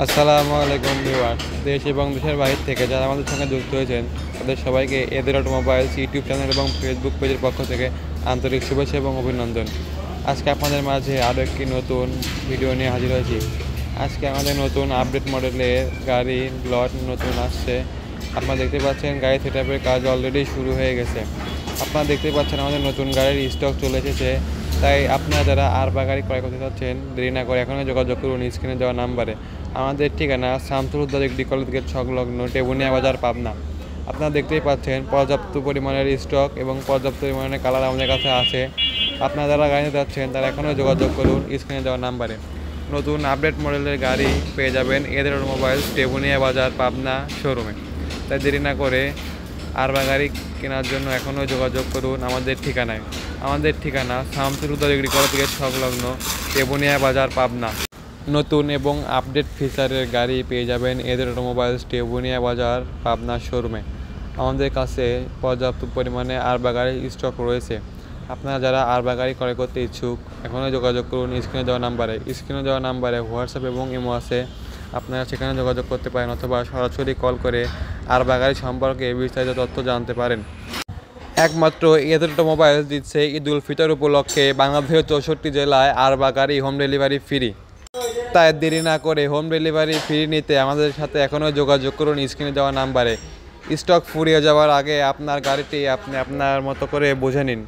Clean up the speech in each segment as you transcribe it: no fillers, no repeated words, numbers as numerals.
আসসালামু আলাইকুম ভিউয়ার্স, দেশ এবং দেশের বাইরে থেকে যারা আমাদের সঙ্গে যুক্ত হয়েছেন তাদের সবাইকে এদের অটোমোবাইলস ইউটিউব চ্যানেল এবং ফেসবুক পেজের পক্ষ থেকে আন্তরিক শুভেচ্ছা এবং অভিনন্দন। আজকে আপনাদের মাঝে আরও একটি নতুন ভিডিও নিয়ে হাজির হয়েছি। আজকে আমাদের নতুন আপডেট মডেলের গাড়ি লট নতুন আসছে। আপনারা দেখতে পাচ্ছেন গাড়ি সেটআপের কাজ অলরেডি শুরু হয়ে গেছে। আপনারা দেখতে পাচ্ছেন আমাদের নতুন গাড়ির স্টক চলে এসেছে। তাই আপনারা যারা আর বা গাড়ি ক্রয় করতে চাচ্ছেন দেরি না করে এখনই যোগাযোগ করুন স্ক্রিনে দেওয়া নাম্বারে। আমাদের ঠিকানা শামসুল হুদা ডিগ্রি কলেজ গেট সংলগ্ন টেবুনিয়া বাজার, পাবনা। আপনারা দেখতেই পাচ্ছেন পর্যাপ্ত পরিমাণের স্টক এবং পর্যাপ্ত পরিমাণের কালার আমাদের কাছে আছে। আপনারা যারা গাড়ি নিতে যাচ্ছেন তারা এখনই যোগাযোগ করুন স্ক্রিনে দেওয়া নাম্বারে। নতুন আপডেট মডেলের গাড়ি পেয়ে যাবেন এদের অটোমোবাইলস টেবুনিয়া বাজার, পাবনা শোরুমে। তাই দেরি না করে আর বা গাড়ি কেনার জন্য এখনও যোগাযোগ করুন আমাদের ঠিকানায়। আমাদের ঠিকানা শামসুল হুদা ডিগ্রি কলেজ গেট সংলগ্ন টেবুনিয়া বাজার, পাবনা। নতুন এবং আপডেট ফিচারের গাড়ি পেয়ে যাবেন এদের অটোমোবাইলস টেবুনিয়া বাজার, পাবনা শোরুমে। আমাদের কাছে পর্যাপ্ত পরিমাণে আর বা গাড়ির স্টক রয়েছে। আপনারা যারা আর বা গাড়ি ক্রয় করতে ইচ্ছুক এখনই যোগাযোগ করুন স্ক্রিনে দেওয়া নাম্বারে। স্ক্রিনে দেওয়া নাম্বারে হোয়াটসঅ্যাপ এবং ইমো আছে, আপনারা সেখানে যোগাযোগ করতে পারেন অথবা সরাসরি কল করে আর বা গাড়ি সম্পর্কে বিস্তারিত তথ্য জানতে পারেন। একমাত্র এদের অটোমোবাইলস দিচ্ছে ঈদ উল ফিতর উপলক্ষে বাংলাদেশের 64 জেলায় আর বা গাড়ি হোম ডেলিভারি ফ্রি। তাই দেরি না করে হোম ডেলিভারি ফ্রি নিতে আমাদের সাথে এখনও যোগাযোগ করুন স্ক্রিনে দেওয়া নাম্বারে। স্টক ফুরিয়ে যাওয়ার আগে আপনার গাড়িটি আপনি আপনার মতো করে বুঝে নিন।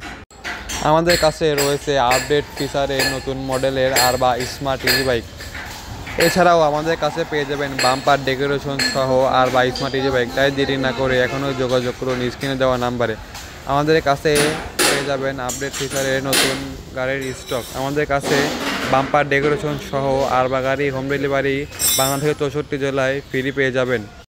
আমাদের কাছে রয়েছে আপডেট ফিচারের নতুন মডেলের আর বা স্মার্ট ইজি বাইক। এছাড়াও আমাদের কাছে পেয়ে যাবেন বাম্পার ডেকোরেশন সহ আর বা স্মার্ট ইজি বাইক। তাই দেরি না করে এখনও যোগাযোগ করুন স্ক্রিনে দেওয়া নাম্বারে। আমাদের কাছে পেয়ে যাবেন আপডেট ফিচারের নতুন গাড়ির স্টক। আমাদের কাছে বাম্পার ডেকোরেশন সহ আর বা গাড়ি হোম ডেলিভারি বাংলাদেশের 64 জেলায় ফ্রি পেয়ে যাবেন।